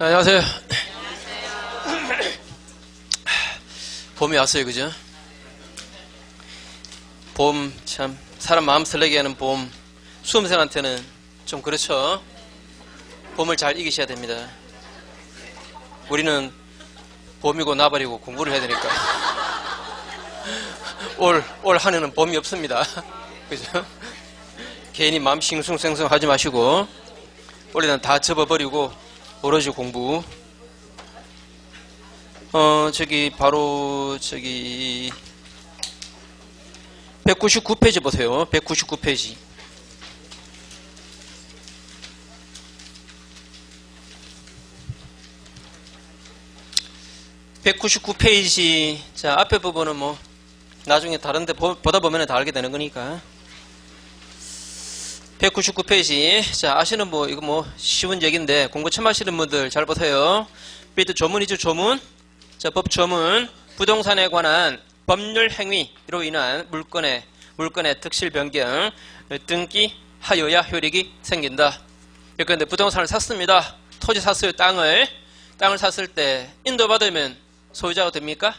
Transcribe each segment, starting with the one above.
안녕하세요. 봄이 왔어요, 그죠? 봄, 참, 사람 마음 설레게 하는 봄. 수험생한테는 좀 그렇죠? 봄을 잘 이기셔야 됩니다. 우리는 봄이고 나발이고 공부를 해야 되니까. 올 한 해는 봄이 없습니다. 그죠? 괜히 마음 싱숭생숭 하지 마시고, 올해는 다 접어버리고, 오로지 공부. 바로 199페이지 보세요. 199페이지. 자, 앞에 부분은 뭐 나중에 다른데 보다 보면 다 알게 되는 거니까. 199페이지. 자, 아시는 이거 쉬운 얘기인데 공부 처음 하시는 분들 잘 보세요. 밑에 조문이죠, 조문. 자, 법 조문. 부동산에 관한 법률 행위로 인한 물건의 특실 변경, 등기 하여야 효력이 생긴다. 그런데 부동산을 샀습니다. 토지 샀어요, 땅을 샀을 때 인도받으면 소유자가 됩니까?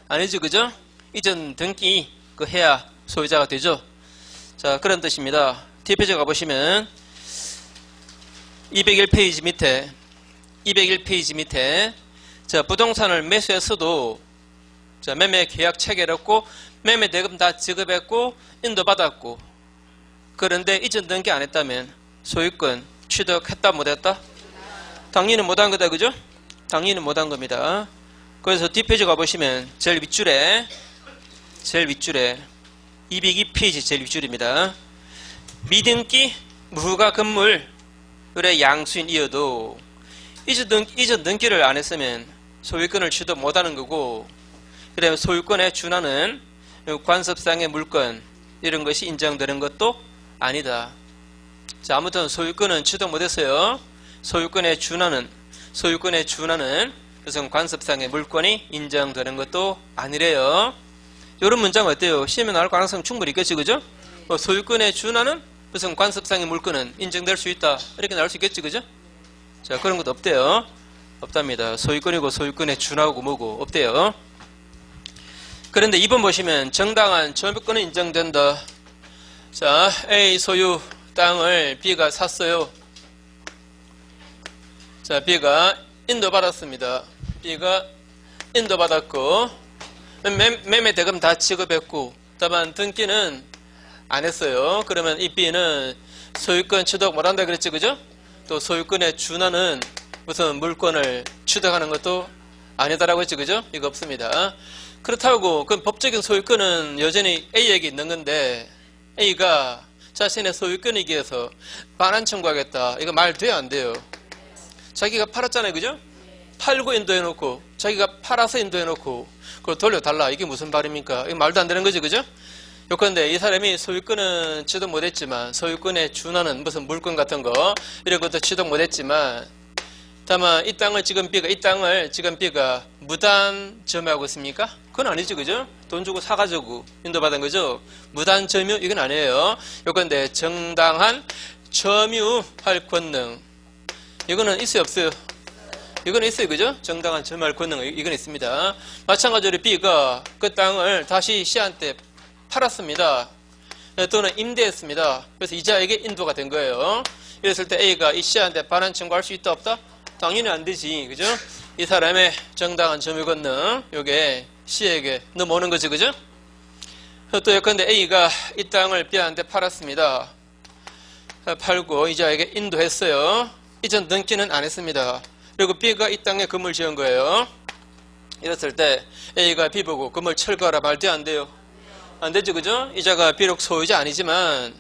아니죠, 그죠? 이전 등기 해야 소유자가 되죠. 자, 그런 뜻입니다. 뒷페이지 가보시면 201페이지 밑에 자, 부동산을 매수했어도 자, 매매 계약 체결했고 매매 대금 다 지급했고 인도받았고 그런데 이전 등기 안 했다면 소유권 취득했다 못했다? 당연히 못한 거다, 그죠? 당연히 못한 겁니다. 그래서 뒷페이지 가보시면 제일 윗줄에 202페이지 제일 윗줄입니다. 미등기 무후가 건물의 양수인이어도 이전 등기를 안 했으면 소유권을 취득 못하는 거고, 그다음에 소유권에 준하는 관습상의 물건 이런 것이 인정되는 것도 아니다. 자, 아무튼 소유권은 취득 못했어요. 소유권에 준하는 무슨 관습상의 물건이 인정되는 것도 아니래요. 이런 문장 어때요? 시험에 나올 가능성 충분히 있겠지, 그죠? 소유권에 준하는 무슨 관습상의 물건은 인정될 수 있다. 이렇게 나올 수 있겠지, 그죠? 자, 그런 것도 없대요. 없답니다. 소유권이고 소유권에 준하고 뭐고 없대요. 그런데 2번 보시면 정당한 점유권은 인정된다. 자, A 소유 땅을 B가 샀어요. 자, B가 인도받았습니다. B가 인도받았고 매매 대금 다 지급했고 다만 등기는 안 했어요. 그러면 이 B는 소유권 취득 못한다 그랬지, 그죠? 또 소유권에 준하는 무슨 물건을 취득하는 것도 아니다라고 했지, 그죠? 이거 없습니다. 그렇다고 그 법적인 소유권은 여전히 A에게 있는 건데 A가 자신의 소유권이기 위해서 반환 청구하겠다. 이거 말 돼요, 안 돼요? 자기가 팔았잖아요, 그죠? 팔고 인도해놓고 자기가 팔아서 인도해놓고 그걸 돌려달라. 이게 무슨 말입니까? 이거 말도 안 되는 거죠, 그죠? 요컨대 이 사람이 소유권은 취득 못했지만 소유권에 준하는 무슨 물건 같은 거 이런 것도 취득 못했지만 다만 이 땅을 지금 B가 무단 점유하고 있습니까? 그건 아니죠, 그죠? 돈 주고 사가지고 인도받은 거죠. 무단 점유 이건 아니에요. 요컨대 정당한 점유할 권능 이거는 있어요, 없어요? 이건 있어요, 그죠? 정당한 점유할 권능 이건 있습니다. 마찬가지로 B가 그 땅을 다시 C한테 팔았습니다. 또는 임대했습니다. 그래서 이자에게 인도가 된 거예요. 이랬을 때 A가 이 C한테 반환 청구할 수 있다 없다? 당연히 안 되지, 그죠? 이 사람의 정당한 점유 권능 요게 C에게 넘어오는 거지, 그죠? 또 예컨대 A가 이 땅을 B한테 팔았습니다. 팔고 이자에게 인도했어요. 이전 등기는 안 했습니다. 그리고 B가 이 땅에 건물 지은 거예요. 이랬을 때 A가 B 보고 건물 철거하라 말 돼, 안 돼요? 안 되죠, 그죠? 이자가 비록 소유자 아니지만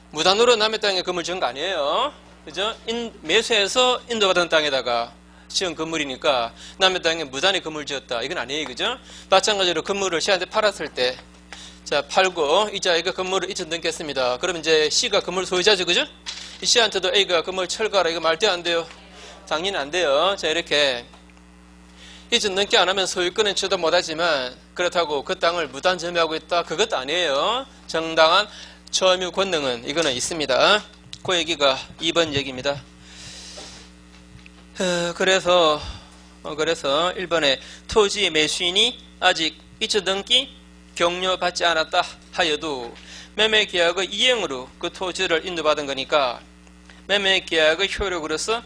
무단으로 남의 땅에 건물 지은 거 아니에요, 그죠? 매수해서 인도받은 땅에다가 지은 건물이니까 남의 땅에 무단히 건물 지었다 이건 아니에요, 그죠? 마찬가지로 건물을 C한테 팔았을 때 자, 팔고 이자에게 건물을 이전 등기했습니다. 그러면 이제 C가 건물 소유자죠, 그죠? 이 C한테도 A가 건물 철거하라 이거 말 돼, 안 돼요? 당연히 안 돼요. 자, 이렇게 이전 등기 안 하면 소유권은 취득 못하지만 그렇다고 그 땅을 무단 점유하고 있다? 그것도 아니에요. 정당한 점유 권능은 이거는 있습니다. 그 얘기가 2번 얘기입니다. 그래서 1번에 토지 매수인이 아직 이처 등기 격려받지 않았다 하여도 매매계약의 이행으로 그 토지를 인도받은 거니까 매매계약의 효력으로서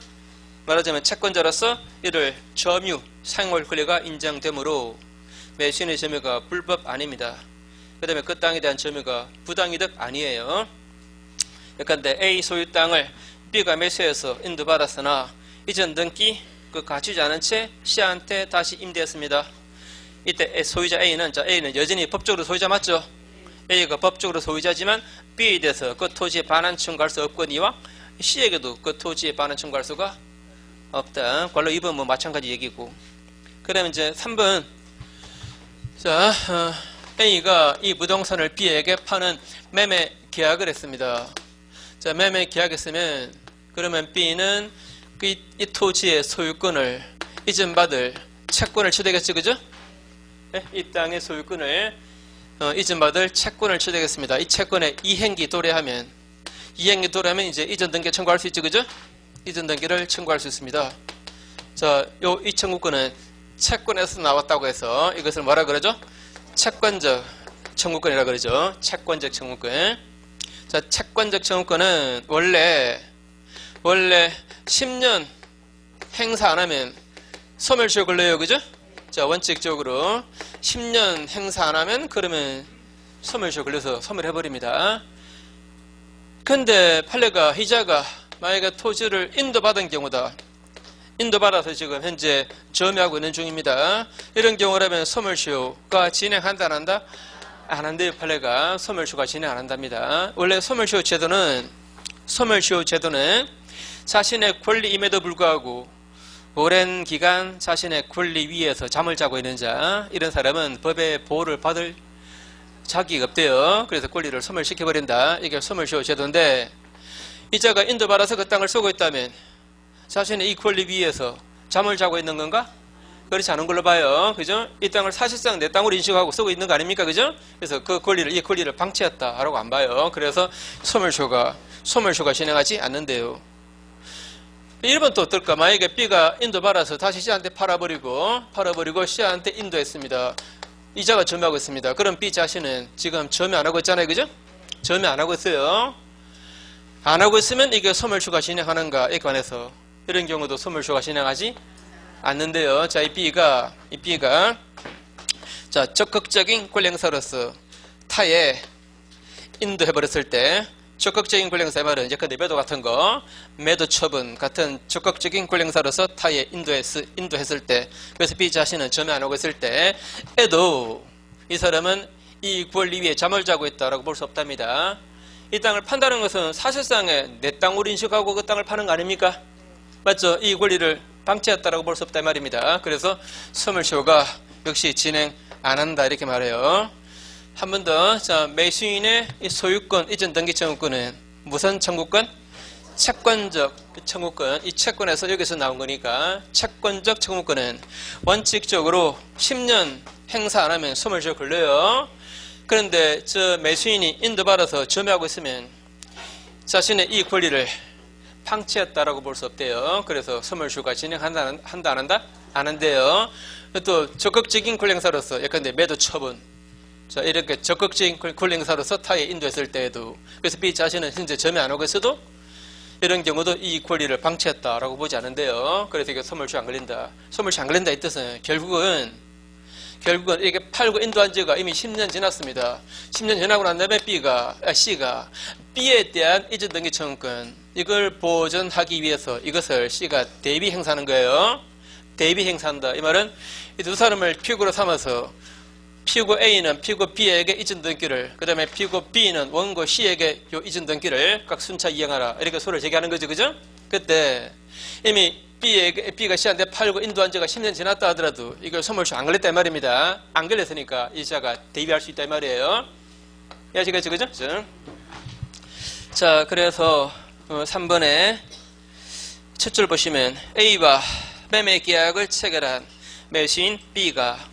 말하자면 채권자로서 이를 점유, 사용할 권리가 인정되므로 매수인의 점유가 불법 아닙니다. 그 다음에 그 땅에 대한 점유가 부당이득 아니에요. 그런데 A 소유 땅을 B가 매수해서 인도받았으나 이전 등기 그 갖추지 않은 채 C한테 다시 임대했습니다. 이때 소유자 A는 여전히 법적으로 소유자 맞죠? A가 법적으로 소유자지만 B에 대해서 그 토지에 반환 청구할 수 없거니와 C에게도 그 토지에 반환 청구할 수가 없다. 관로 2번 뭐 마찬가지 얘기고. 그다음에 이제 3번. 자, A가 이 부동산을 B에게 파는 매매 계약을 했습니다. 자, 매매 계약했으면 그러면 B는 이 토지의 소유권을 이전받을 채권을 취득했죠, 그죠? 네? 이 땅의 소유권을 이전받을 채권을 취득했습니다. 이 채권에 이행기 도래하면 이제 이전 등기 청구할 수 있죠, 그죠? 이전 등기를 청구할 수 있습니다. 자, 이 청구권은 채권에서 나왔다고 해서 이것을 뭐라 그러죠? 채권적 청구권이라 그러죠. 채권적 청구권. 자, 채권적 청구권은 원래 10년 행사 안 하면 소멸시효 걸려요, 그죠? 자, 원칙적으로 10년 행사 안 하면 그러면 소멸시효 걸려서 소멸해버립니다. 근데 판례가 희자가 만약에 토지를 인도받은 경우다. 인도받아서 지금 현재 점유하고 있는 중입니다. 이런 경우라면 소멸시효가 진행한다 안 한다? 안 한대요. 판례가 소멸시효가 진행 안 한답니다. 원래 소멸시효 제도는 자신의 권리임에도 불구하고 오랜 기간 자신의 권리 위에서 잠을 자고 있는 자, 이런 사람은 법의 보호를 받을 자격이 없대요. 그래서 권리를 소멸시켜버린다. 이게 소멸시효 제도인데 이 자가 인도받아서 그 땅을 쓰고 있다면 자신의 이 권리 위에서 잠을 자고 있는 건가? 그렇지 않은 걸로 봐요. 그죠? 이 땅을 사실상 내 땅으로 인식하고 쓰고 있는 거 아닙니까? 그죠? 그래서 이 권리를 방치했다라고 안 봐요. 그래서 소멸시효가 진행하지 않는데요. 1번 또 어떨까? 만약에 B가 인도받아서 다시 C한테 팔아버리고 C한테 인도했습니다. 이자가 점유하고 있습니다. 그럼 B 자신은 지금 점유 안 하고 있잖아요. 그죠? 점유 안 하고 있어요. 안 하고 있으면 이게 소멸시효가 진행하는가에 관해서 이런 경우도 소멸시효가 진행하지 않는데요. 자, 이 B가 자, 적극적인 권리행사로서 타에 인도해버렸을 때 적극적인 권리행사의 말은 예컨대 매도 같은 거, 매도 처분 같은 적극적인 권리행사로서 타에 인도했을 때, 그래서 B 자신은 점유 안 하고 있을 때에도 이 사람은 이 권리 위에 잠을 자고 있다라고 볼 수 없답니다. 이 땅을 판다는 것은 사실상에 내 땅으로 인식하고 그 땅을 파는 거 아닙니까? 맞죠? 이 권리를 방치했다라고 볼 수 없단 말입니다. 그래서 소멸시효가 역시 진행 안 한다 이렇게 말해요. 한 번 더. 자, 매수인의 이 소유권 이전 등기 청구권은 무슨 청구권? 채권적 청구권. 이 채권에서 여기서 나온 거니까 채권적 청구권은 원칙적으로 10년 행사 안 하면 소멸시효 걸려요. 그런데 저 매수인이 인도받아서 점유하고 있으면 자신의 이 권리를 방치했다라고 볼 수 없대요. 그래서 소멸시효가 진행한다 안 한다? 안 한대요. 또 적극적인 권리행사로서 예컨대 매도 처분. 자, 이렇게 적극적인 권리행사로서 타에 인도했을 때에도, 그래서 B 자신은 현재 점유 안 하고 있어도 이런 경우도 이 권리를 방치했다라고 보지 않은데요. 그래서 이게 소멸시효 안 걸린다. 소멸시효 안 걸린다 이 뜻은 결국은 이게 팔고 인도한 지가 이미 10년 지났습니다. 10년 지나고 난 다음에 C가 B에 대한 이전 등기 청구권 이걸 보존하기 위해서 이것을 C가 대비 행사하는 거예요. 대비 행사한다. 이 말은 이 두 사람을 피고로 삼아서 피고 A는 피고 B에게 이전 등기를, 그 다음에 피고 B는 원고 C에게 요 이전 등기를 각 순차 이행하라. 이렇게 소를 제기하는 거죠. 그죠? 그때 이미 B가 C한테 팔고 인도한 지가 10년 지났다 하더라도 이걸 소멸시효 안 걸렸다 이 말입니다. 안 걸렸으니까 이 자가 대비할 수 있다 이 말이에요. 아시겠죠? 그죠? 자, 그래서 3번에 첫 줄 보시면 A와 매매 계약을 체결한 매수인 B가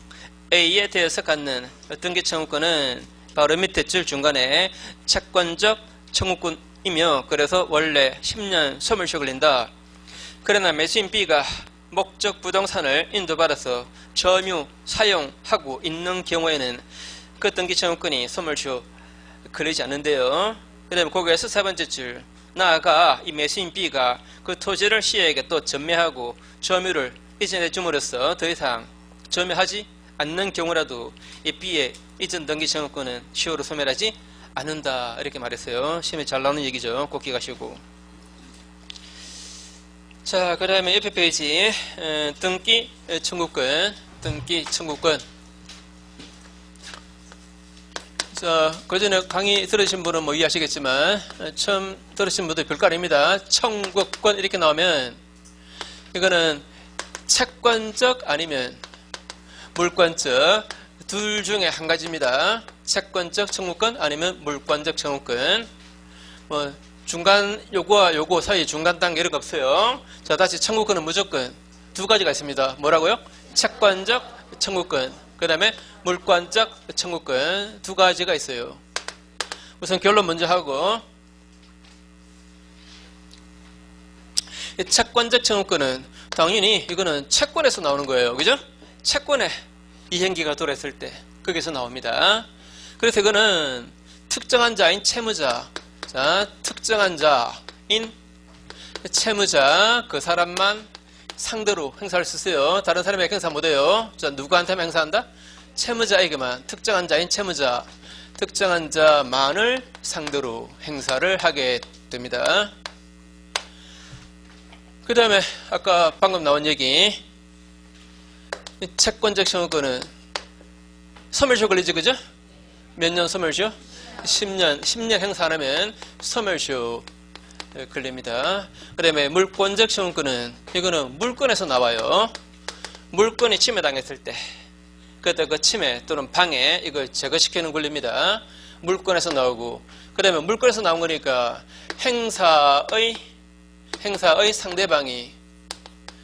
A에 대해서 갖는 등기 청구권은 바로 밑에 줄 중간에 채권적 청구권이며, 그래서 원래 10년 소멸시효 걸린다. 그러나 매수인 B가 목적 부동산을 인도받아서 점유, 사용하고 있는 경우에는 그 등기 청구권이 소멸시효 걸리지 않는데요. 그 다음에 거기에서 세 번째 줄, 나아가 이 매수인 B가 그 토지를 C에게 또 전매하고 점유를 이전해 줌으로써 더 이상 점유하지 않는 경우라도 이 B의 이전 등기 청구권은 시효로 소멸하지 않는다. 이렇게 말했어요. 시험에 잘 나오는 얘기죠. 꼭 기억하시고. 자, 그 다음에 옆에 페이지 등기 청구권. 자, 그 전에 강의 들으신 분은 뭐 이해하시겠지만 처음 들으신 분들 별거 아닙니다. 청구권 이렇게 나오면 이거는 채권적 아니면 물권적 둘 중에 한 가지입니다. 채권적 청구권 아니면 물권적 청구권. 뭐 중간 요거와 요거 사이 중간 단계 이런 거 없어요. 자, 다시 청구권은 무조건 두 가지가 있습니다. 뭐라고요? 채권적 청구권, 그 다음에 물권적 청구권 두 가지가 있어요. 우선 결론 먼저 하고, 채권적 청구권은 당연히 이거는 채권에서 나오는 거예요. 그죠? 채권에 이행기가 돌았을 때 거기서 나옵니다. 그래서 이거는 특정한 자인 채무자, 자, 특정한 자인 채무자 그 사람만 상대로 행사할 수 있어요. 다른 사람에게 행사 못해요. 자, 누구한테만 행사한다? 채무자에게만, 특정한 자인 채무자, 특정한 자만을 상대로 행사를 하게 됩니다. 그 다음에 아까 방금 나온 얘기, 채권적 청구권은 소멸시효 걸리지, 그죠? 몇 년 소멸시효? 10년 행사 안 하면 소멸시효 걸립니다. 그 다음에 물권적 청구권은 이거는 물권에서 나와요. 물권이 침해당했을 때 그때 그 침해 또는 방해 이걸 제거시키는 권리입니다. 물권에서 나오고, 그 다음에 물권에서 나온 거니까 행사의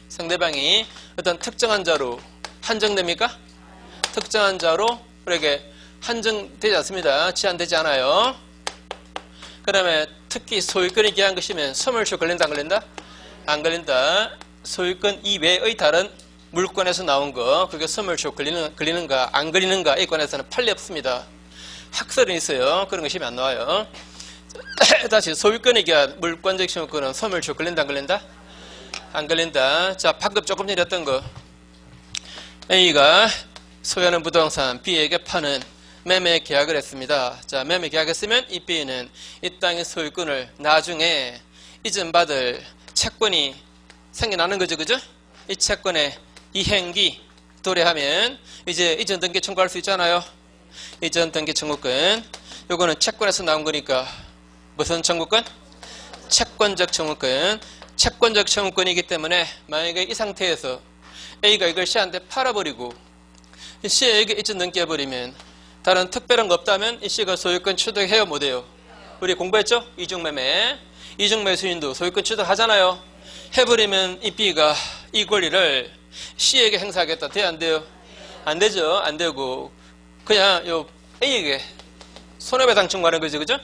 상대방이 어떤 특정한 자로 한정됩니까? 특정한 자로 그에게 한정되지 않습니다. 제한되지 않아요. 그 다음에 특히 소유권이 기한 것이면 소멸시효 걸린다 안 걸린다? 안 걸린다. 소유권 이외의 다른 물권에서 나온 거 그게 소멸시효 걸리는가 안 걸리는가 이 관해서는 판례 없습니다. 학설은 있어요. 그런 것이 안 나와요. 다시 소유권에 기한 물권적 청구권은 소멸시효 걸린다 안 걸린다? 안 걸린다. 자, 방금 조금 전에 했던 거, A가 소유하는 부동산 B에게 파는 매매 계약을 했습니다. 자, 매매 계약했으면 이 B는 이 땅의 소유권을 나중에 이전받을 채권이 생겨나는 거죠. 그죠? 이 채권의 이행기 도래하면 이제 이전 등기 청구할 수 있잖아요. 이전 등기 청구권. 요거는 채권에서 나온 거니까 무슨 청구권? 채권적 청구권. 채권적 청구권이기 때문에 만약에 이 상태에서 A가 이걸 C한테 팔아버리고 C에게 이전 등기해버리면 다른 특별한 거 없다면 이 C가 소유권 취득해요 못해요? 우리 공부했죠? 이중매매. 이중매수인도 소유권 취득하잖아요. 해버리면 이 B가 이 권리를 C에게 행사하겠다. 돼요 안 돼요? 안 되죠. 안 되고 그냥 요 A에게 손해배상 청구하는 거죠. 그죠?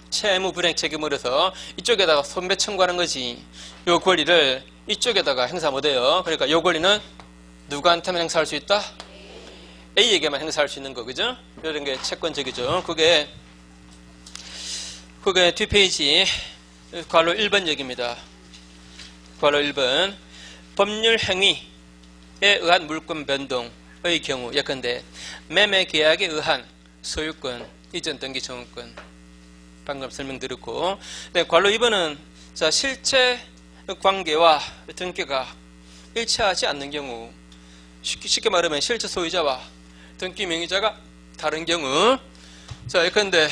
채무 불이행 책임을 해서 이쪽에다가 손배 청구하는 거지. 요 권리를 이쪽에다가 행사 못해요. 그러니까 요 권리는 누구한테만 행사할 수 있다? A에게만 행사할 수 있는 거, 그죠? 이런 게 채권적이죠. 그게 뒷페이지 괄호 1번 얘기입니다. 괄호 1번. 법률 행위에 의한 물권 변동의 경우 예컨대 매매 계약에 의한 소유권 이전 등기 청구권 방금 설명드렸고, 네, 괄호 2번은 자, 실체 관계와 등기가 일치하지 않는 경우, 쉽게 말하면 실제 소유자와 등기 명의자가 다른 경우. 자, 예컨대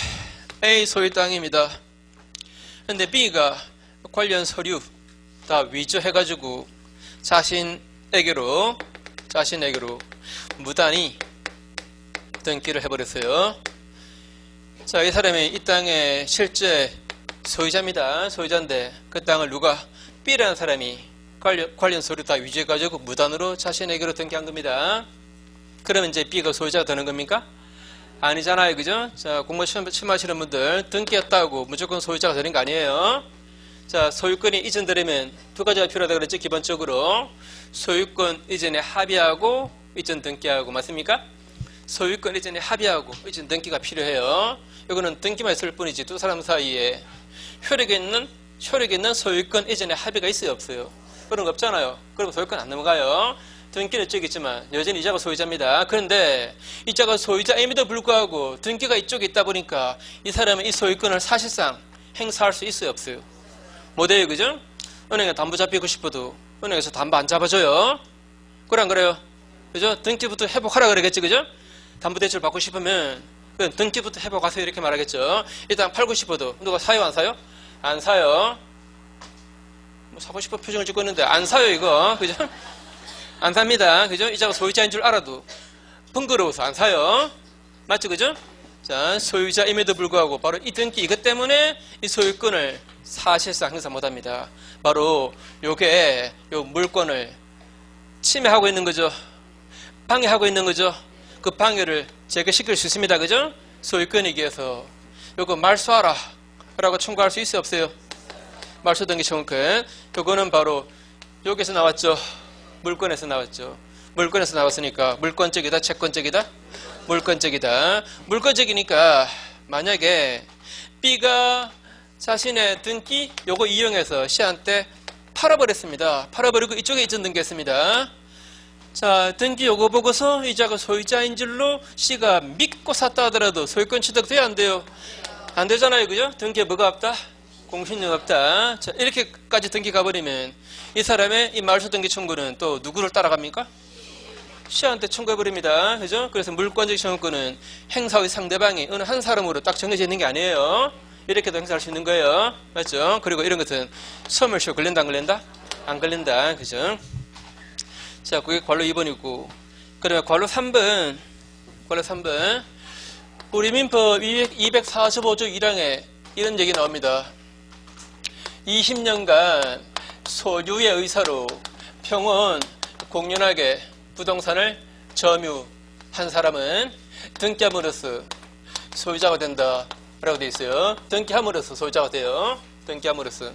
A 소유 땅입니다. 근데 B가 관련 서류 다 위조해가지고 자신에게로 무단히 등기를 해버렸어요. 자, 이 사람이 이 땅의 실제 소유자입니다. 소유자인데 그 땅을 누가 B라는 사람이 관련 서류 다 위조해가지고 무단으로 자신에게로 등기한 겁니다. 그러면 이제 B가 소유자가 되는 겁니까? 아니잖아요. 그죠? 자, 공무원 시험 하시는 분들 등기했다고 무조건 소유자가 되는 거 아니에요. 자, 소유권이 이전되려면 두 가지가 필요하다고 그랬죠. 기본적으로 소유권 이전에 합의하고 이전 등기하고 맞습니까? 소유권 이전에 합의하고 이전 등기가 필요해요. 이거는 등기만 있을 뿐이지 두 사람 사이에 효력 있는 소유권 이전에 합의가 있어요, 없어요? 그런 거 없잖아요. 그럼 소유권 안 넘어가요. 등기는 이쪽에 있지만 여전히 이자가 소유자입니다. 그런데 이자가 소유자임에도 불구하고 등기가 이쪽에 있다 보니까 이 사람은 이 소유권을 사실상 행사할 수 있어요, 없어요? 못해요, 그죠? 은행에 담보 잡히고 싶어도 은행에서 담보 안 잡아줘요. 그래 안 그래요? 그죠? 등기부터 회복하라 그러겠지, 그죠? 담보대출 받고 싶으면 등기부터 회복하세요 이렇게 말하겠죠. 일단 팔고 싶어도 누가 사요, 안 사요? 안 사요. 뭐 사고 싶은 표정을 짓고 있는데 안 사요, 이거, 그죠? 안 삽니다, 그죠? 이자가 소유자인 줄 알아도 번거로워서 안 사요. 맞죠, 그죠? 자, 소유자임에도 불구하고 바로 이 등기 이것 때문에 이 소유권을 사실상 행사 못합니다. 바로 요게 요 물건을 침해하고 있는 거죠. 방해하고 있는 거죠. 그 방해를 제거시킬 수 있습니다, 그죠? 소유권에 의해서 요거 말소하라 라고 청구할 수 있어요, 없어요? 말소 등기 청구권. 요거는 바로 여기서 나왔죠. 물권에서 나왔죠. 물권에서 나왔으니까 물권적이다, 채권적이다? 물권적이다. 물권적이니까 만약에 B가 자신의 등기 요거 이용해서 C한테 팔아버렸습니다. 팔아버리고 이쪽에 이전 등기했습니다. 자, 등기 요거 보고서 이자가 소유자인 줄로 C가 믿고 샀다 하더라도 소유권 취득돼야 안 돼요? 안 되잖아요, 그죠? 등기에 뭐가 없다? 공신력 없다. 자, 이렇게까지 등기 가버리면 이 사람의 이 말소 등기 청구는 또 누구를 따라갑니까? C한테 청구해버립니다. 그죠? 그래서 물권적 청구권은 행사의 상대방이 어느 한 사람으로 딱 정해져 있는 게 아니에요. 이렇게도 행사할 수 있는 거예요. 맞죠? 그리고 이런 것은 소멸시효 걸린다, 안 걸린다? 안 걸린다. 그죠? 자, 그게 관로 2번이고. 그러면 관로 3번. 관로 3번. 우리 민법 245조 1항에 이런 얘기 나옵니다. 20년간 소유의 의사로 평온 공연하게 부동산을 점유한 사람은 등기함으로써 소유자가 된다 라고 되어 있어요. 등기함으로써 소유자가 돼요. 등기함으로써.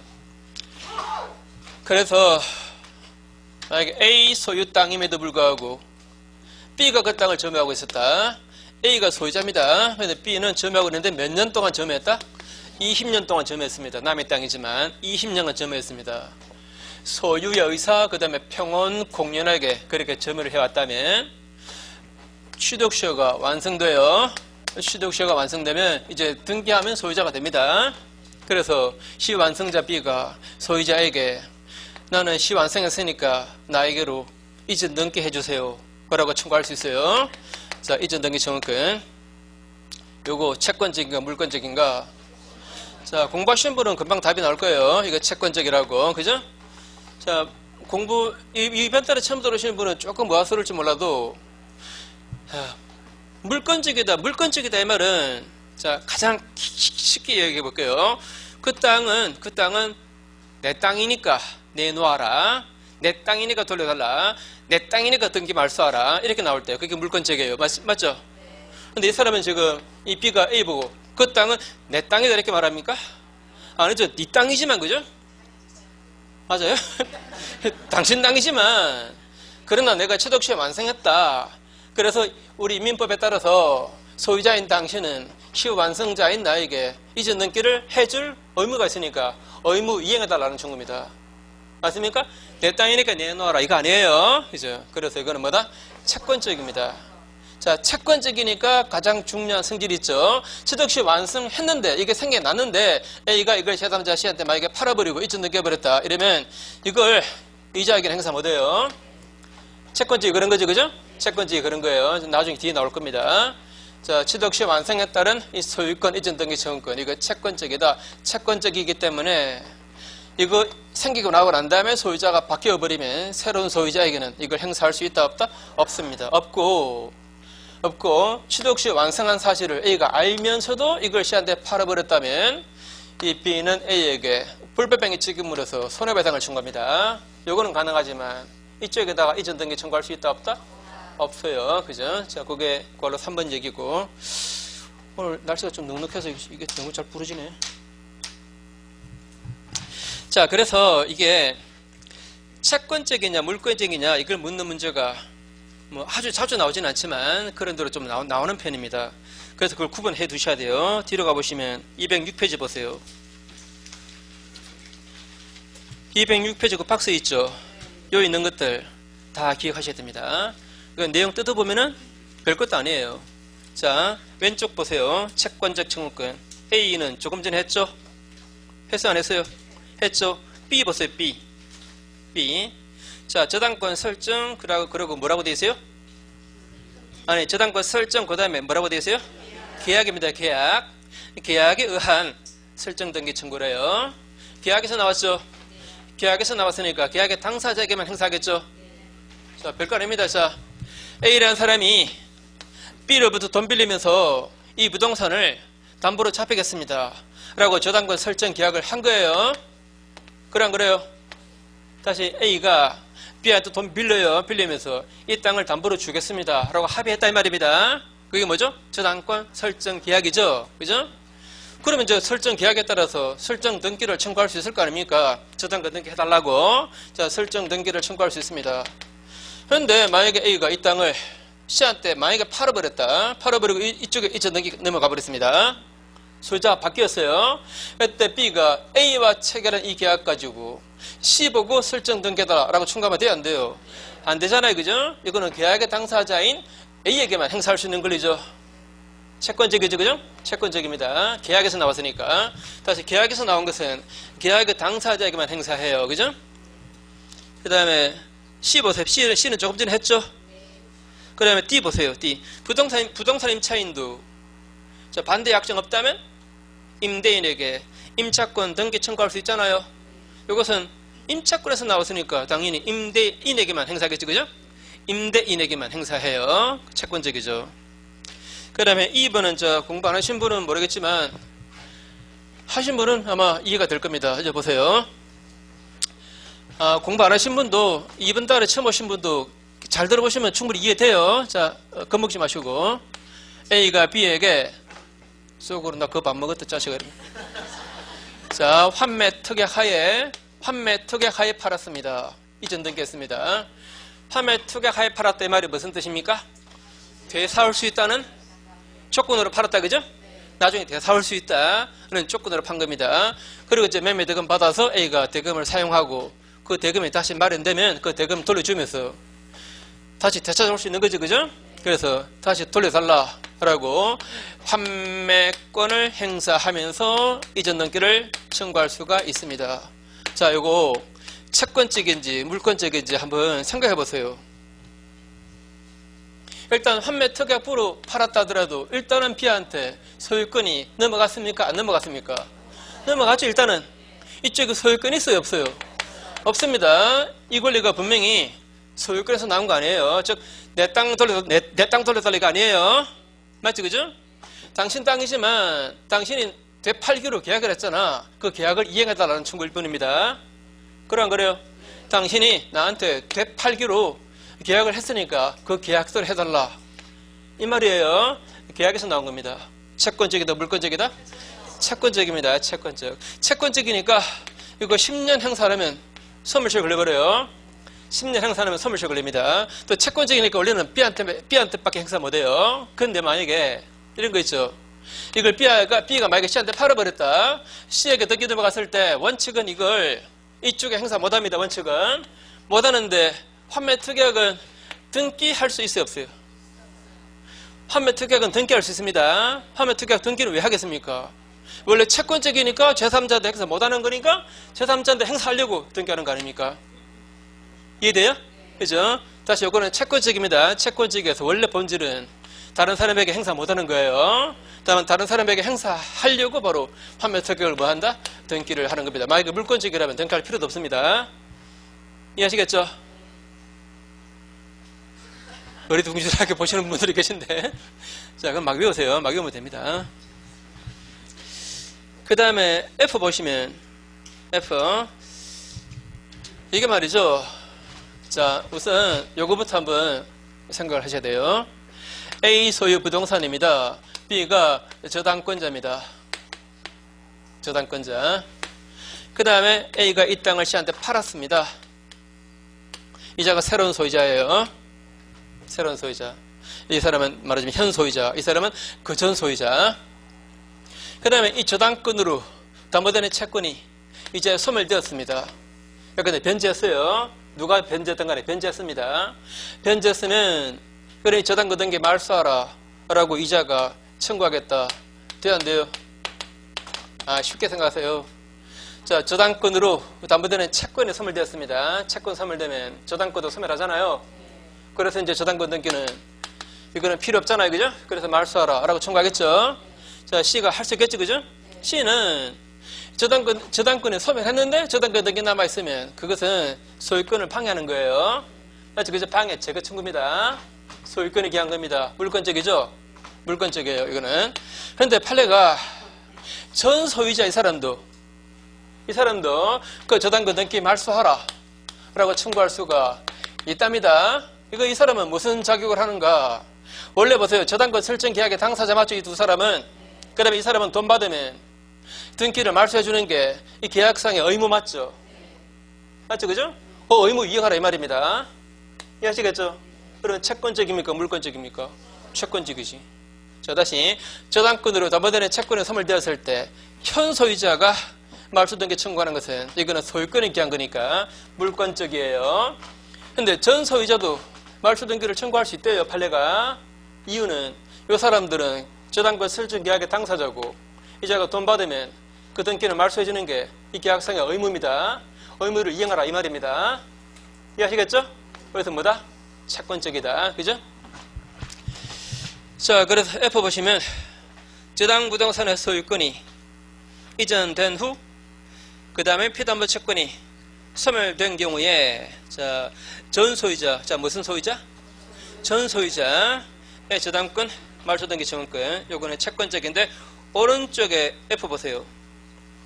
그래서 만약에 A 소유 땅임에도 불구하고 B가 그 땅을 점유하고 있었다. A가 소유자입니다. 그런데 B는 점유하고 있는데 몇 년 동안 점유했다? 20년 동안 점유했습니다. 남의 땅이지만 20년간 점유했습니다. 소유의 의사, 그 다음에 평온 공연하게 그렇게 점유를 해왔다면 취득시효가 완성돼요. 취득시효가 완성되면 이제 등기하면 소유자가 됩니다. 그래서 시완성자 B가 소유자에게 나는 시완성했으니까 나에게로 이전 등기 해주세요 라고 청구할 수 있어요. 자, 이전 등기 청구권. 요거 채권적인가 물권적인가? 자, 공부하시는 분은 금방 답이 나올 거예요. 이거 채권적이라고. 그죠? 자, 이번 달에 처음 들어오시는 분은 조금 모아서를지 몰라도, 자, 물권적이다 이 말은, 자, 가장 쉽게 얘기해 볼게요. 그 땅은 내 땅이니까 내놓아라. 내 땅이니까 돌려달라. 내 땅이니까 등기 말소하라. 이렇게 나올 때 그게 물권적이에요. 맞죠? 근데 이 사람은 지금 이 B가 A 보고 그 땅은 내 땅이다 이렇게 말합니까? 아니죠. 네 땅이지만, 그죠? 맞아요? 당신 땅이지만 그러나 내가 취득시효 완성했다. 그래서 우리 민법에 따라서 소유자인 당신은 시효 완성자인 나에게 이전 등기를 해줄 의무가 있으니까 의무 이행해달라는 청구입니다. 맞습니까? 내 땅이니까 내놓아라 이거 아니에요. 그죠? 그래서 이거는 뭐다? 채권적입니다. 자, 채권적이니까 가장 중요한 성질이 있죠. 취득시 완성했는데 이게 생겨났는데 A가 이걸 제3자 C한테 만약에 팔아버리고 이전 등기해버렸다 이러면 이걸 이자에게는 행사 못해요. 채권적이 그런 거죠, 그죠? 채권적이 그런 거예요. 나중에 뒤에 나올 겁니다. 자, 취득시 완성에 따른 이 소유권 이전 등기 청구권 이거 채권적이다. 채권적이기 때문에 이거 생기고 나고 난 다음에 소유자가 바뀌어버리면 새로운 소유자에게는 이걸 행사할 수 있다 없다? 없습니다. 없고 취득시 완성한 사실을 A가 알면서도 이걸 C한테 팔아버렸다면 이 B는 A에게 불법행위 책임으로서 손해배상을 청구합니다. 요거는 가능하지만 이쪽에다가 이전 등기 청구할 수 있다 없다? 없어요. 그죠? 자, 그게 그걸로 3번 얘기고. 오늘 날씨가 좀 눅눅해서 이게 너무 잘 부러지네. 자, 그래서 이게 채권적이냐 물권적이냐 이걸 묻는 문제가 뭐 아주 자주 나오진 않지만 그런 대로 좀 나오는 편입니다. 그래서 그걸 구분해 두셔야 돼요. 뒤로 가보시면 206페이지 보세요. 206페이지 그 박스 있죠? 요 있는 것들 다 기억하셔야 됩니다. 이건 내용 뜯어보면은 별것도 아니에요. 자, 왼쪽 보세요. 채권적 청구권. A는 조금 전에 했죠? 했어 안 했어요? 했죠? B 보세요. B. 자, 저당권 설정 그러고 뭐라고 되어 있어요? 아니, 저당권 설정 그 다음에 뭐라고 되어 있어요? 계약입니다. 계약에 의한 설정 등기 청구래요. 계약에서 나왔죠? 계약에서 나왔으니까 계약의 당사자에게만 행사하겠죠? 자, 별거 아닙니다. 자, A라는 사람이 B로부터 돈 빌리면서 이 부동산을 담보로 잡히겠습니다 라고 저당권 설정 계약을 한 거예요. 그래 안 그래요? 다시 A가 B한테 돈 빌리면서 이 땅을 담보로 주겠습니다 라고 합의했다 이 말입니다. 그게 뭐죠? 저당권 설정 계약이죠. 그죠? 그러면 저 설정 계약에 따라서 설정 등기를 청구할 수 있을 거 아닙니까? 저당권 등기 해달라고. 자, 설정 등기를 청구할 수 있습니다. 그런데 만약에 A가 이 땅을 C한테 만약에 팔아버리고 이쪽에 이전 등기 넘어가 버렸습니다. 소유자가 바뀌었어요. 그때 B가 A와 체결한 이 계약 가지고 C 보고 설정 등기해달라고 청구하면 돼요, 안 돼요? 안 되잖아요, 그죠? 이거는 계약의 당사자인 A에게만 행사할 수 있는 권리죠. 채권적이죠, 그죠? 채권적입니다. 계약에서 나왔으니까. 다시 계약에서 나온 것은 계약의 당사자에게만 행사해요, 그죠? 그 다음에 C 보세요. C는 조금 전에 했죠? 그 다음에 D 보세요. D. 부동산 임차인도 자, 반대 약정 없다면 임대인에게 임차권 등기 청구할 수 있잖아요. 이것은 임차권에서 나왔으니까 당연히 임대인에게만 행사하겠죠, 그죠? 임대인에게만 행사해요. 채권적이죠. 그 다음에 2번은 저 공부 안 하신 분은 모르겠지만 하신 분은 아마 이해가 될 겁니다. 이제 보세요. 공부 안 하신 분도 2번 달에 처음 오신 분도 잘 들어보시면 충분히 이해돼요. 자, 겁먹지 마시고 A가 B에게 속으로 나 그거 밥 먹었다 자식아. 자, 환매 특약 하에 팔았습니다. 이전 등기했습니다. 환매 특약 하에 팔았다 이 말이 무슨 뜻입니까? 되사올 수 있다는 조건으로 팔았다, 그죠? 나중에 되사올 수 있다는 조건으로 판 겁니다. 그리고 이제 매매 대금 받아서 A가 대금을 사용하고 그 대금이 다시 마련되면 그 대금 돌려주면서 다시 되찾아올 수 있는 거죠, 그죠? 그래서 다시 돌려달라라고 환매권을 행사하면서 이전 등기를 청구할 수가 있습니다. 자, 요거 채권적인지 물권적인지 한번 생각해 보세요. 일단 환매 특약부로 팔았다 하더라도 일단은 B한테 소유권이 넘어갔습니까? 안 넘어갔습니까? 넘어갔죠. 일단은 이쪽에 소유권이 있어요, 없어요? 없습니다. 이 권리가 분명히 소유권에서 나온 거 아니에요. 즉 내 땅 돌려달라가 아니에요. 맞지, 그죠? 당신 땅이지만 당신이 되팔기로 계약을 했잖아. 그 계약을 이행해달라는 청구일 뿐입니다. 그래 안 그래요? 당신이 나한테 되팔기로 계약을 했으니까 그 계약서를 해달라 이 말이에요. 계약에서 나온 겁니다. 채권적이다 물권적이다? 채권적입니다. 채권적이니까 이거 10년 행사하려면 소멸시효 걸려버려요. 10년 행사하면 소멸시효 걸립니다. 또 채권적이니까 원래는 B한테밖에 행사 못해요. 근데 만약에 이런 거 있죠. 이걸 B가 만약에 C한테 팔아버렸다. C에게 등기 넘어갔을 때 원칙은 이걸 이쪽에 행사 못합니다. 원칙은 못하는데 환매 특약은 등기할 수 있어요, 없어요? 환매 특약은 등기할 수 있습니다. 환매 특약 등기를 왜 하겠습니까? 원래 채권적이니까 제3자한테 행사 못하는 거니까 제3자한테 행사하려고 등기하는 거 아닙니까? 이해돼요? 그죠? 다시 요거는 채권적입니다. 채권적이어서 원래 본질은 다른 사람에게 행사 못하는 거예요. 다른 사람에게 행사하려고 바로 환매 특약을 뭐 한다? 등기를 하는 겁니다. 만약에 물권적이라면 등기할 필요도 없습니다. 이해하시겠죠? 머리 둥실하게 보시는 분들이 계신데 자, 그럼 막 외우세요. 막 외우면 됩니다. 그 다음에 F 보시면 F 이게 말이죠. 자, 우선 요거부터 한번 생각을 하셔야 돼요. A 소유 부동산입니다. B가 저당권자입니다. 저당권자. 그 다음에 A가 이 땅을 C한테 팔았습니다. 이자가 새로운 소유자예요. 새로운 소유자. 이 사람은 말하자면 현 소유자. 이 사람은 그 전 소유자. 그 다음에 이 저당권으로 담보대행 채권이 이제 소멸되었습니다. 근데 변제했어요. 누가 변제했던 간에 변제했습니다. 변제했으면 그래 저당권 등기 말소하라 라고 이자가 청구하겠다. 돼요 안 돼요? 쉽게 생각하세요. 자, 저당권으로 담보대행 채권이 소멸되었습니다. 채권 소멸되면 저당권도 소멸하잖아요. 그래서 이제 저당권 등기는 이거는 필요 없잖아요. 그죠? 그래서 말소하라 라고 청구하겠죠. 자, C가 할 수 있겠죠. 그죠? C는 저당권에 소멸했는데 저당권 등기 남아있으면 그것은 소유권을 방해하는 거예요. 그죠? 방해, 제거 청구입니다. 소유권이 기한 겁니다. 물권적이죠? 물권적이에요. 이거는. 그런데 판례가 전 소유자 이 사람도 그 저당권 등기 말소하라 라고 청구할 수가 있답니다. 이 사람은 무슨 자격을 하는가? 원래 보세요. 저당권 설정 계약의 당사자 맞죠? 이 두 사람은. 그 다음에 이 사람은 돈 받으면 등기를 말소해 주는 게 이 계약상의 의무 맞죠? 맞죠? 그죠? 의무 이행하라 이 말입니다. 이해하시겠죠? 그러면 채권적입니까? 물권적입니까? 채권적이지. 자, 다시 저당권으로 담보대행 채권이 소멸되었을 때 현 소유자가 말소 등기 청구하는 것은 이거는 소유권이 기한 거니까 물권적이에요. 근데 전 소유자도 말소 등기를 청구할 수 있대요. 판례가. 이유는 이 사람들은 저당권 설정 계약의 당사자고 이자가 돈 받으면 그 등기를 말소해 주는 게 이 계약상의 의무입니다. 의무를 이행하라 이 말입니다. 이해하시겠죠? 그래서 뭐다? 채권적이다. 그죠? 자, 그래서 F 보시면 저당 부동산의 소유권이 이전된 후 그 다음에 피담보 채권이 소멸된 경우에 자, 전 소유자, 자 무슨 소유자? 전 소유자의 저당권, 말소 등기 청구권, 요거는 채권적인데 오른쪽에 F 보세요.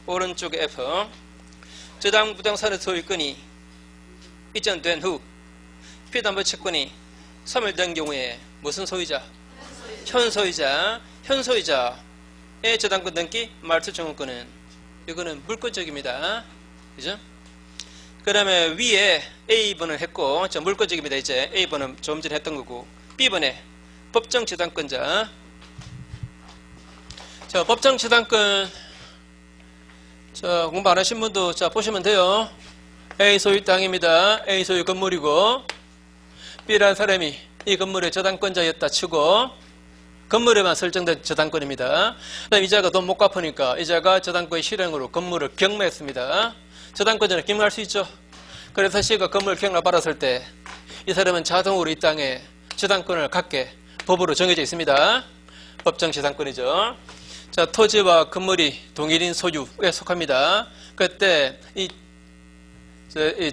오른쪽에 F. 저당 부동산의 소유권이 이전된 후 피담보 채권이 소멸된 경우에 무슨 소유자? 현 소유자. 현 소유자의 저당권 등기, 말소 청구권은 이거는 물권적입니다. 그죠? 그 다음에 위에 A번을 했고, 자, 물권적입니다. 이제 A번은 좀 전에 했던 거고, B번에 법정 저당권자. 자, 법정 저당권. 자, 공부 안 하신 분도 자, 보시면 돼요. A 소유 땅입니다. A 소유 건물이고, B라는 사람이 이 건물의 저당권자였다 치고, 건물에만 설정된 저당권입니다. 그다음 이자가 돈 못 갚으니까 이자가 저당권 실행으로 건물을 경매했습니다. 저당권자는 경매할 수 있죠. 그래서 C가 건물 경매 받았을 때 이 사람은 자동으로 이 땅에 저당권을 갖게 법으로 정해져 있습니다. 법정 저당권이죠. 자, 토지와 건물이 동일인 소유에 속합니다. 그때 이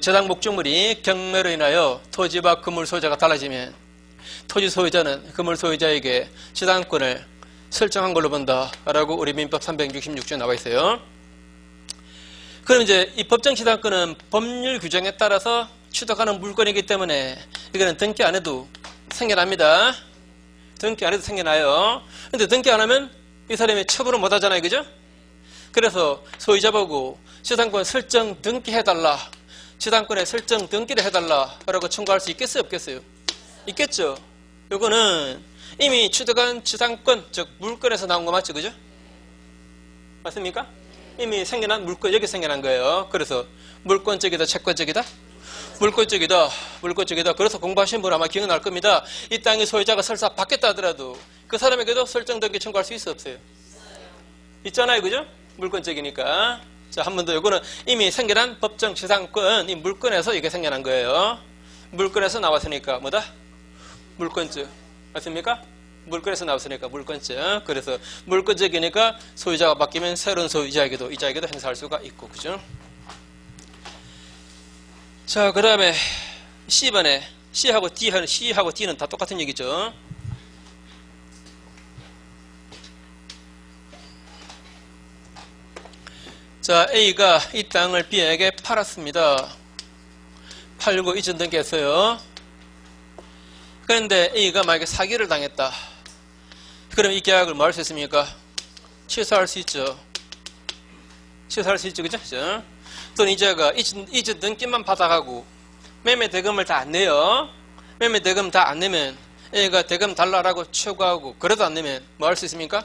저당 목적물이 경매로 인하여 토지와 건물 소유자가 달라지면 토지 소유자는 건물 소유자에게 저당권을 설정한 걸로 본다라고 우리 민법 366조에 나와 있어요. 그럼 이제 이 법정 저당권은 법률 규정에 따라서 취득하는 물건이기 때문에 이거는 등기 안 해도 생겨납니다. 등기 안 해도 생겨나요. 근데 등기 안 하면 이 사람이 처분을 못 하잖아요. 그죠? 그래서 소유자 보고 저당권 설정 등기해달라. 저당권에 설정 등기를 해달라라고 청구할 수 있겠어요? 없겠어요? 있겠죠. 요거는 이미 취득한 저당권, 즉 물건에서 나온 거 맞죠? 그죠? 맞습니까? 이미 생겨난 물건, 여기 생겨난 거예요. 그래서 물권적이다, 채권적이다? 물권적이다, 물권적이다. 그래서 공부하신 분 아마 기억날 겁니다. 이 땅의 소유자가 설사 바뀌었다 하더라도 그 사람에게도 설정 등기 청구할 수 있어 없어요? 있잖아요. 그죠? 물권적이니까. 자, 한 번 더. 요거는 이미 생겨난 법정 저당권, 이 물건에서 이게 생겨난 거예요. 물건에서 나왔으니까 뭐다? 물권적. 맞습니까? 물건에서 나왔으니까 물권적. 그래서 물권적이니까 소유자가 바뀌면 새로운 소유자에게도 이자에게도 행사할 수가 있고. 그죠? 자, 그 다음에 C번에 C하고 D는 다 똑같은 얘기죠. 자, A가 이 땅을 B에게 팔았습니다. 팔고 이전 등기했어요. 그런데 A가 만약에 사기를 당했다. 그럼 이 계약을 뭐 할 수 있습니까? 취소할 수 있죠. 취소할 수 있죠. 그죠? 또는 이자가 이자 등기만 받아가고 매매 대금을 다 안 내요. 매매 대금 다 안 내면 A가 대금 달라라고 청구하고 그래도 안 내면 뭐 할 수 있습니까?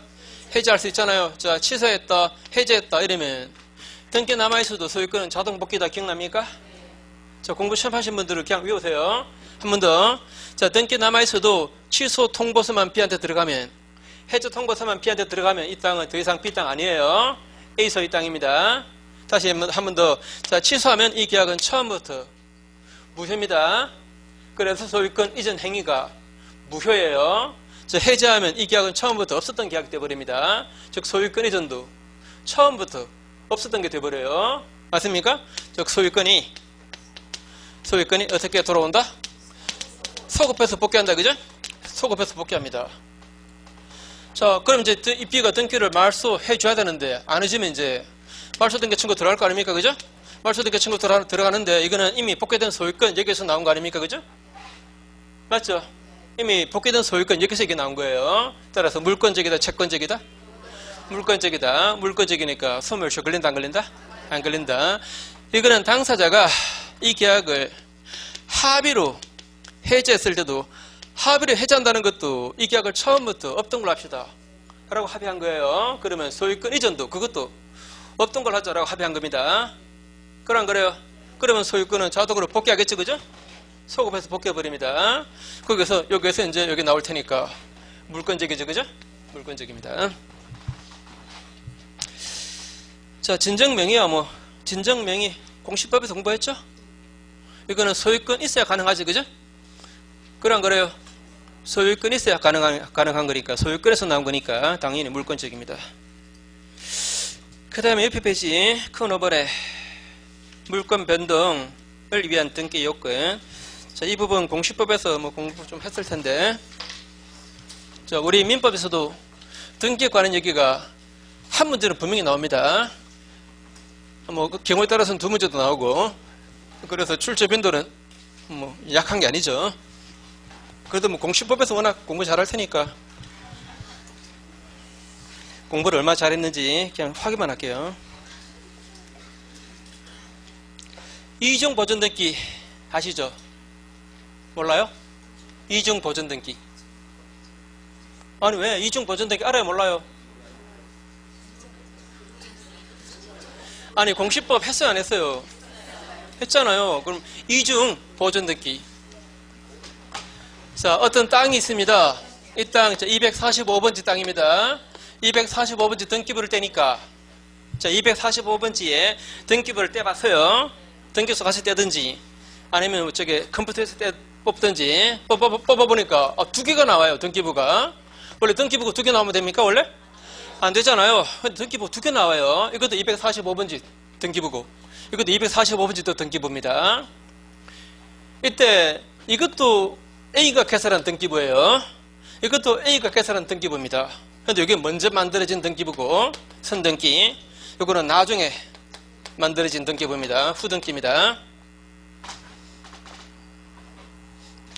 해지할 수 있잖아요. 자, 취소했다, 해지했다 이러면 등기 남아있어도 소유권은 자동 복귀다. 기억납니까? 자, 공부 처음 하신 분들은 그냥 외우세요. 한 번 더. 자, 등기 남아있어도 취소 통보서만 B한테 들어가면, 해지 통보서만 B한테 들어가면 이 땅은 더 이상 B 땅 아니에요. A 소유 땅입니다. 다시 한 번 더. 자, 취소하면 이 계약은 처음부터 무효입니다. 그래서 소유권 이전 행위가 무효예요. 자, 해지하면 이 계약은 처음부터 없었던 계약이 되어버립니다. 즉 소유권 이전도 처음부터 없었던 게 되어버려요. 맞습니까? 즉 소유권이 어떻게 돌아온다? 소급해서 복귀한다. 그죠? 소급해서 복귀합니다. 자, 그럼 이제 이 B가 등기를 말소해줘야 되는데 안 해주면 이제 말소등기 청구 들어갈 거 아닙니까? 그죠? 말소등기 청구 들어가는데 이거는 이미 복귀된 소유권 여기에서 나온 거 아닙니까? 그죠? 맞죠? 이미 복귀된 소유권 여기서 이게 나온 거예요. 따라서 물권적이다, 채권적이다? 물권적이다. 물권적이니까 소멸시 걸린다, 안 걸린다? 안 걸린다. 이거는 당사자가 이 계약을 합의로 해지했을 때도 합의를 해지한다는 것도 이 계약을 처음부터 없던 걸로 합시다 라고 합의한 거예요. 그러면 소유권 이전도 그것도 없던 걸 하자라고 합의한 겁니다. 그래 안 그래요? 그러면 소유권은 자동으로 복귀하겠죠. 그죠? 소급해서 복귀해버립니다. 거기서 여기에서 이제 여기 나올 테니까 물권적이죠. 그죠? 물권적입니다. 자, 진정명의야 뭐 진정명의 공시법에서 공부했죠? 이거는 소유권 있어야 가능하지. 그죠? 그래 안 그래요? 소유권 있어야 가능한 거니까 소유권에서 나온 거니까 당연히 물권적입니다. 그 다음에 옆에 페이지 큰 오버랩 물권 변동을 위한 등기 요건. 자, 이 부분 공시법에서 뭐 공부 좀 했을 텐데, 자, 우리 민법에서도 등기에 관한 얘기가 한 문제는 분명히 나옵니다. 뭐 경우에 따라서는 두 문제도 나오고, 그래서 출제 빈도는 뭐 약한 게 아니죠. 그래도 뭐 공시법에서 워낙 공부 잘할 테니까 공부를 얼마나 잘했는지 그냥 확인만 할게요. 이중 보존 등기 아시죠? 몰라요? 이중 보존 등기. 아니 왜 이중 보존 등기 알아요? 몰라요? 아니 공시법 했어요? 안 했어요? 했잖아요. 그럼 이중 보존 등기. 자, 어떤 땅이 있습니다. 이 땅 245번지 땅입니다. 245번지 등기부를 떼니까, 자, 245번지에 등기부를 떼봤어요. 등기소 가서 떼든지 아니면 저기 컴퓨터에서 뽑든지 뽑아보니까 두 개가 나와요. 등기부가. 원래 등기부가 두 개 나오면 됩니까? 원래? 안 되잖아요. 근데 등기부 두 개 나와요. 이것도 245번지 등기부고 이것도 245번지 또 등기부입니다. 이때 이것도 A가 개설한 등기부예요. 이것도 A가 개설한 등기부입니다. 근데 이게 먼저 만들어진 등기부고 선등기, 이거는 나중에 만들어진 등기부입니다. 후등기입니다.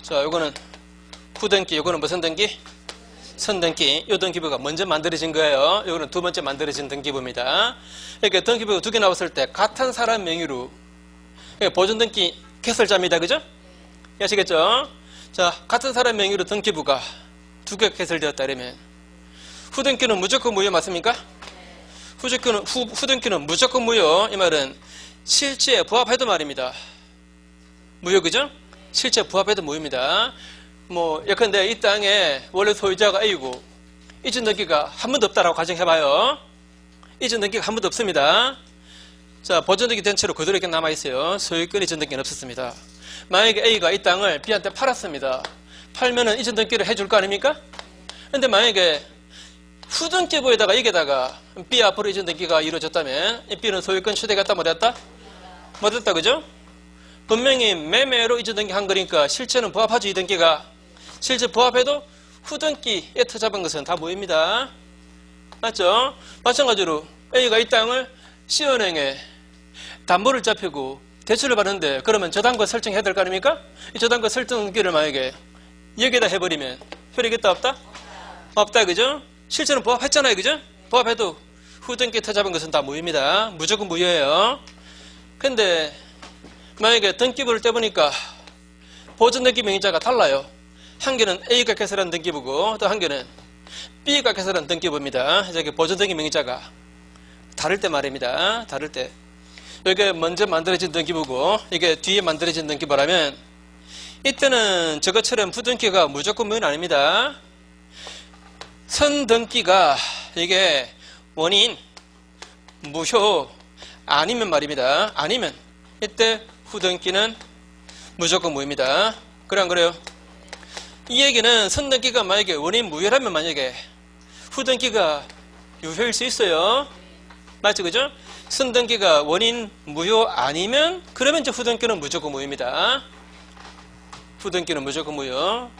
자, 요거는 후등기, 요거는 무슨 등기? 선등기. 요 등기부가 먼저 만들어진 거예요. 요거는 두 번째 만들어진 등기부입니다. 그러니까 등기부가 두 개 나왔을 때 같은 사람 명의로, 그러니까 보존등기 개설자입니다. 그죠? 아시겠죠? 자, 같은 사람 명의로 등기부가 두 개가 개설되었다 이러면 후등기는 무조건 무효 맞습니까? 후등기는 무조건 무효. 이 말은 실제 부합해도 말입니다. 무효. 그죠? 실제 부합해도 무효입니다. 뭐 예컨대 이 땅에 원래 소유자가 A고 이전 등기가 한 번도 없다라고 가정해봐요. 이전 등기가 한 번도 없습니다. 자, 보존 등기 된 채로 그대로 이렇게 남아있어요. 소유권 이전 등기는 없었습니다. 만약에 A가 이 땅을 B한테 팔았습니다. 팔면은 이전 등기를 해줄 거 아닙니까? 근데 만약에 후등기부에다가 여기다가 B 앞으로 이전 등기가 이루어졌다면 이 B는 소유권 취득했다 못했다? 못했다. 그죠? 분명히 매매로 이전 등기 한 거니까 실체는 부합하죠. 이 등기가 실제 부합해도 후등기에 터잡은 것은 다 무효입니다. 맞죠? 마찬가지로 A가 이 땅을 C은행에 담보를 잡히고 대출을 받는데 그러면 저당권 설정해야 될 거 아닙니까? 이 저당권 설정기를 만약에 여기다 해버리면 효력이 있다 없다? 없다. 그죠? 실제는 부합했잖아요. 그죠? 부합해도 후등기에 터잡은 것은 다 무효입니다. 무조건 무효예요. 근데 만약에 등기부를 떼보니까 보존등기 명의자가 달라요. 한 개는 A가 개설한 등기부고 또 한 개는 B가 개설한 등기부입니다. 저기 보존등기 명의자가 다를 때 말입니다. 다를 때. 이게 먼저 만들어진 등기부고 이게 뒤에 만들어진 등기부라면 이때는 저것처럼 부등기가 무조건 무효는 아닙니다. 선등기가 이게 원인 무효 아니면 말입니다. 아니면 이때 후등기는 무조건 무효입니다. 그래 안 그래요? 이 얘기는 선등기가 만약에 원인 무효라면 만약에 후등기가 유효일 수 있어요. 맞죠? 그죠? 선등기가 원인 무효 아니면 그러면 이제 후등기는 무조건 무효입니다. 후등기는 무조건 무효.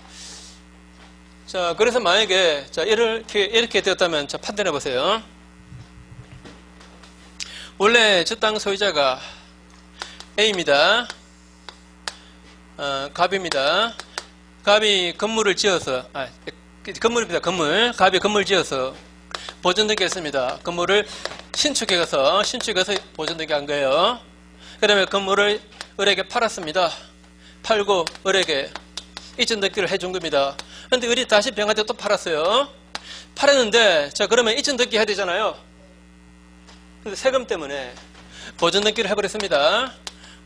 자, 그래서 만약에 자 이렇게 되었다면 자 판단해 보세요. 원래 저 땅 소유자가 A입니다. 갑입니다. 갑이 건물을 지어서 건물입니다. 건물. 갑이 건물 지어서 보존등기 했습니다. 건물을 신축해서 보존등기 한 거예요. 그 다음에 건물을 을에게 팔았습니다. 팔고 을에게 이전등기를 해준 겁니다. 근데 을이 다시 병한테 또 팔았어요. 팔았는데 자 그러면 이전등기 해야 되잖아요. 근데 세금 때문에 보존등기를 해버렸습니다.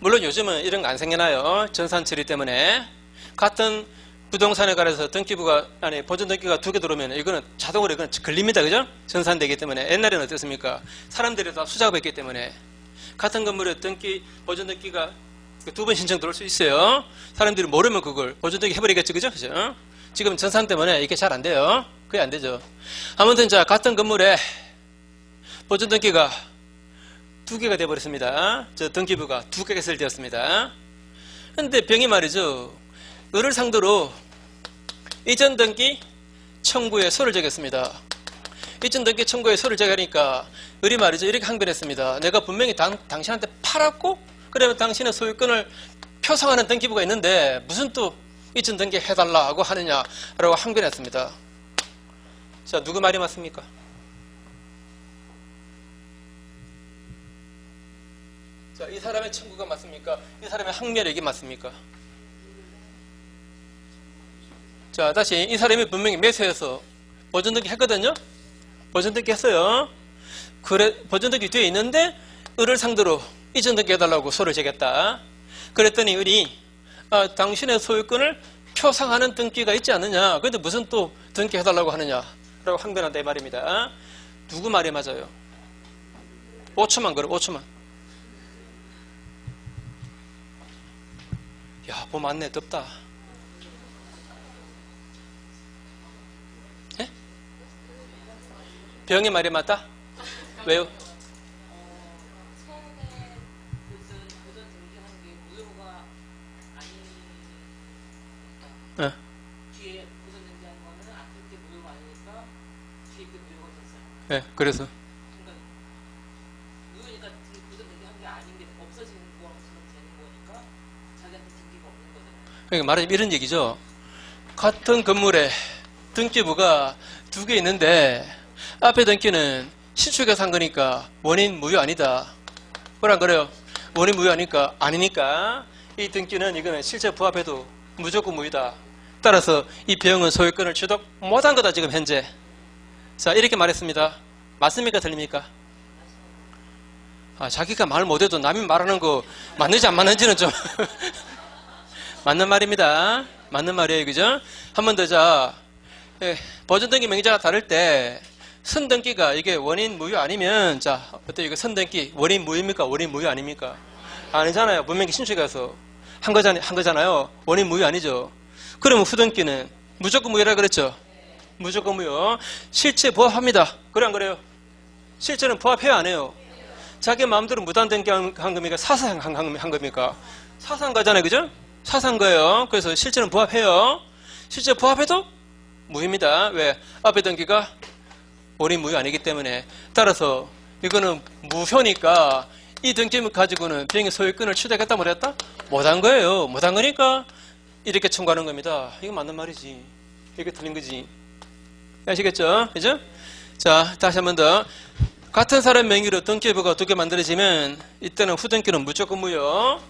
물론 요즘은 이런 거 안 생겨나요. 전산 처리 때문에. 같은 부동산에 관해서 등기부가 아니 보존등기가 2개 들어오면 이거는 자동으로 이거는 걸립니다. 그죠? 전산되기 때문에. 옛날에는 어땠습니까? 사람들이 다 수작업했기 때문에 같은 건물에 보존등기가 2번 신청 들어올 수 있어요. 사람들이 모르면 그걸 보존등기 해버리겠죠. 그죠? 그죠? 지금 전산 때문에 이게 잘 안 돼요. 그게 안 되죠. 아무튼 자 같은 건물에 보존등기가 2개가 되어버렸습니다. 저 등기부가 2개가 개설되었습니다. 근데 병이 말이죠. 을을 상대로 이전 등기 청구에 소를 제기했습니다. 이전 등기 청구에 소를 제기하니까 을이 말이죠. 이렇게 항변했습니다. 내가 분명히 당신한테 팔았고 그러면 당신의 소유권을 표상하는 등기부가 있는데 무슨 또 이전 등기 해달라고 하느냐라고 항변했습니다. 자, 누구 말이 맞습니까? 자, 이 사람의 청구가 맞습니까? 이 사람의 항변이 맞습니까? 자, 다시 이 사람이 분명히 매수해서 보존등기 했거든요? 보존등기 했어요. 그래, 보존등기 뒤에 있는데 을을 상대로 이전등기 해달라고 소를 제기했다. 그랬더니 을이 당신의 소유권을 표상하는 등기가 있지 않느냐. 그런데 무슨 또 등기 해달라고 하느냐 라고 항변한다 이 말입니다. 누구 말이 맞아요? 5초만 그래 5초만. 야, 뭐 맞네. 덥다. 예? 병의 말이 맞다? 왜요? 네. 뒤에 보존 등기한 거는 앞에 때 무효가 아니니까 뒤에 때 무효가 됐어요. 네, 그래서 그러니까 무효니까 보존 등기한 게 아닌데 없어지는 것처럼 되는 거니까 자기한테 등기가 없는 거잖아요. 그러니까 말하자면 이런 얘기죠. 같은 건물에 등기부가 2개 있는데 앞에 등기는 신축해서 한 거니까 원인 무효 아니다. 그래 안 그래요? 원인 무효 아니니까 이 등기는 이거는 실제 부합해도 무조건 무효다. 따라서 이 병은 소유권을 취득 못한 거다 지금 현재. 자, 이렇게 말했습니다. 맞습니까? 틀립니까? 자기가 말 못해도 남이 말하는 거 맞는지 안 맞는지는 좀 맞는 말입니다. 맞는 말이에요. 그죠? 한 번 더. 자, 보존등기 명의자가 다를 때 선등기가 이게 원인 무효 아니면 자, 어때요? 이거 선등기 원인 무효입니까? 원인 무효 아닙니까? 아니잖아요. 분명히 신축해서 한 거잖아요. 원인 무효 아니죠. 그러면 후등기는 무조건 무효라 그랬죠. 무조건 무효. 실제 부합합니다. 그래 안 그래요? 실제는 부합해요 안 해요? 자기 마음대로 무단등기 한 겁니까? 사상 한 겁니까? 사상가잖아요. 그죠? 사상가예요. 그래서 실제는 부합해요. 실제 부합해도 무효입니다. 왜? 앞에 등기가 원인 무효 아니기 때문에. 따라서 이거는 무효니까 이 등기를 가지고는 병의 소유권을 취득했다 못했다? 못한 거예요. 못한 거니까 이렇게 청구하는 겁니다. 이거 맞는 말이지. 이게 틀린 거지. 아시겠죠? 그죠? 자, 다시 한 번 더. 같은 사람 명의로 등기부가 두 개 만들어지면 이때는 후등기는 무조건 무효.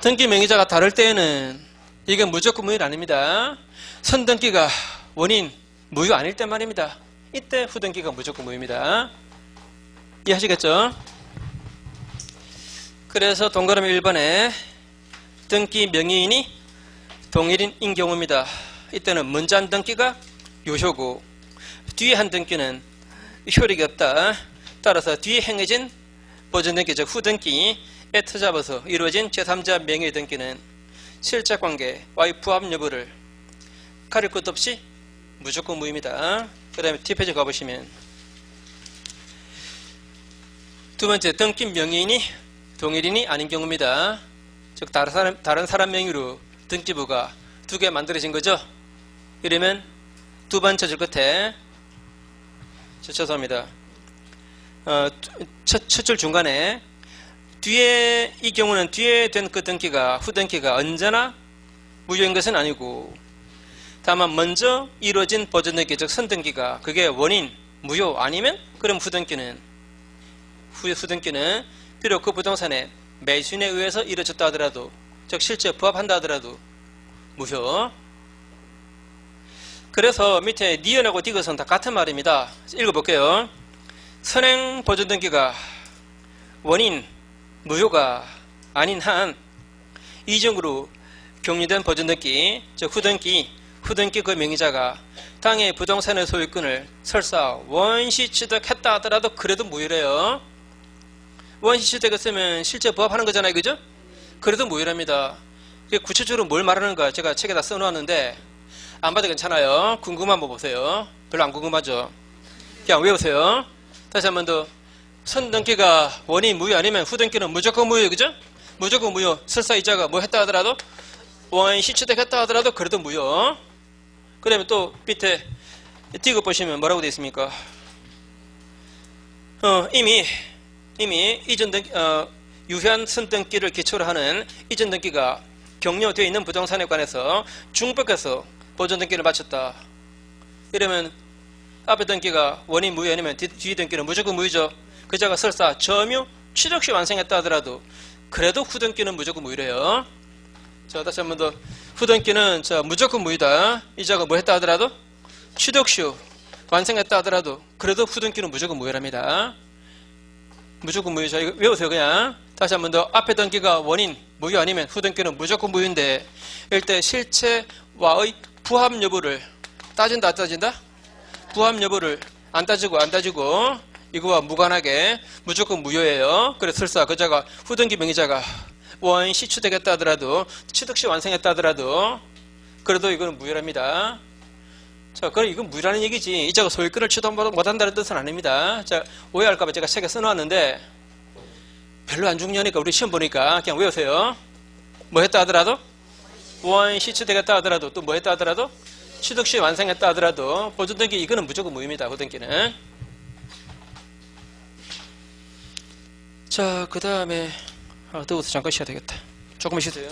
등기 명의자가 다를 때에는 이게 무조건 무효는 아닙니다. 선등기가 원인 무효 아닐 때 말입니다. 이때 후등기가 무조건 무효입니다. 이해하시겠죠? 그래서 동그라미 1번에 등기 명의인이 동일인인 경우입니다. 이때는 먼저 한 등기가 유효고 뒤에 한 등기는 효력이 없다. 따라서 뒤에 행해진 보존등기 즉 후등기에 터잡아서 이루어진 제3자 명의 등기는 실적관계와의 부합 여부를 가릴 것 없이 무조건 무효입니다. 그 다음에 뒷페이지 가보시면 두 번째 등기 명의인이 동일인이 아닌 경우입니다. 즉 다른 사람 명의로 등기부가 두 개 만들어진 거죠. 이러면 두 번째 줄 끝에 죄송합니다. 첫 줄 중간에 뒤에 이 경우는 뒤에 된 그 등기가 후등기가 언제나 무효인 것은 아니고 다만 먼저 이루어진 보존등기 즉 선등기가 그게 원인 무효 아니면 그럼 후등기는 비록 그 부동산의 매수인에 의해서 이루어졌다 하더라도 즉 실제 부합한다 하더라도 무효. 그래서 밑에 니은하고 디귿은 다 같은 말입니다. 읽어볼게요. 선행 보존등기가 원인 무효가 아닌 한 이중으로 격리된 보존등기 즉 후등기 그 명의자가 당해 부동산의 소유권을 설사 원시 취득했다 하더라도 그래도 무효래요. 원시 취득했으면 실제 부합하는 거잖아요. 그죠? 그래도 무효랍니다. 구체적으로 뭘 말하는가 제가 책에다 써놓았는데 안 봐도 괜찮아요. 궁금한 거 보세요. 별로 안 궁금하죠? 그냥 외우세요. 다시 한 번 더. 선등기가 원인 무효 아니면 후등기는 무조건 무효. 그죠? 무조건 무효. 설사 이자가 뭐 했다 하더라도 원시 취득했다 하더라도 그래도 무효. 그 다음에 또 밑에 디귿 보시면 뭐라고 되어 있습니까? 이미 이전 등기 유효한 선등기를 기초로 하는 이전 등기가 격려되어 있는 부동산에 관해서 중복해서 보존등기를 마쳤다. 이러면 앞에 등기가 원인 무효 아니면 뒤 등기는 무조건 무효죠. 그자가 설사 점유 취득 시 완성했다 하더라도 그래도 후등기는 무조건 무효래요. 자, 다시 한 번 더. 후등기는 무조건 무효다. 이자가 뭐 했다 하더라도 취득 시 완성했다 하더라도 그래도 후등기는 무조건 무효랍니다. 무조건 무효죠. 이거 외우세요. 그냥 다시 한 번 더. 앞에 등기가 원인 무효 아니면 후등기는 무조건 무효인데 이럴 때 실체와의 부합 여부를 따진다 안 따진다? 부합 여부를 안 따지고 이거와 무관하게 무조건 무효예요. 그래서 설사 그자가 후등기 명의자가 원시 취득했다 하더라도 취득 시 완성했다 하더라도 그래도 이거는 무효랍니다. 자, 그럼 이건 무효라는 얘기지. 이자가 소유권을 취득 못한다는 뜻은 아닙니다. 자, 오해할까봐 제가 책에 써놓았는데 별로 안 중요하니까 우리 시험 보니까 그냥 외우세요. 뭐 했다 하더라도 원시 취득했다 하더라도 또 뭐 했다 하더라도 취득 시 완성했다 하더라도 보존등기 이거는 무조건 무효입니다. 보존등기는. 자, 그 다음에 더워서 잠깐 쉬어야 되겠다. 조금 쉬세요.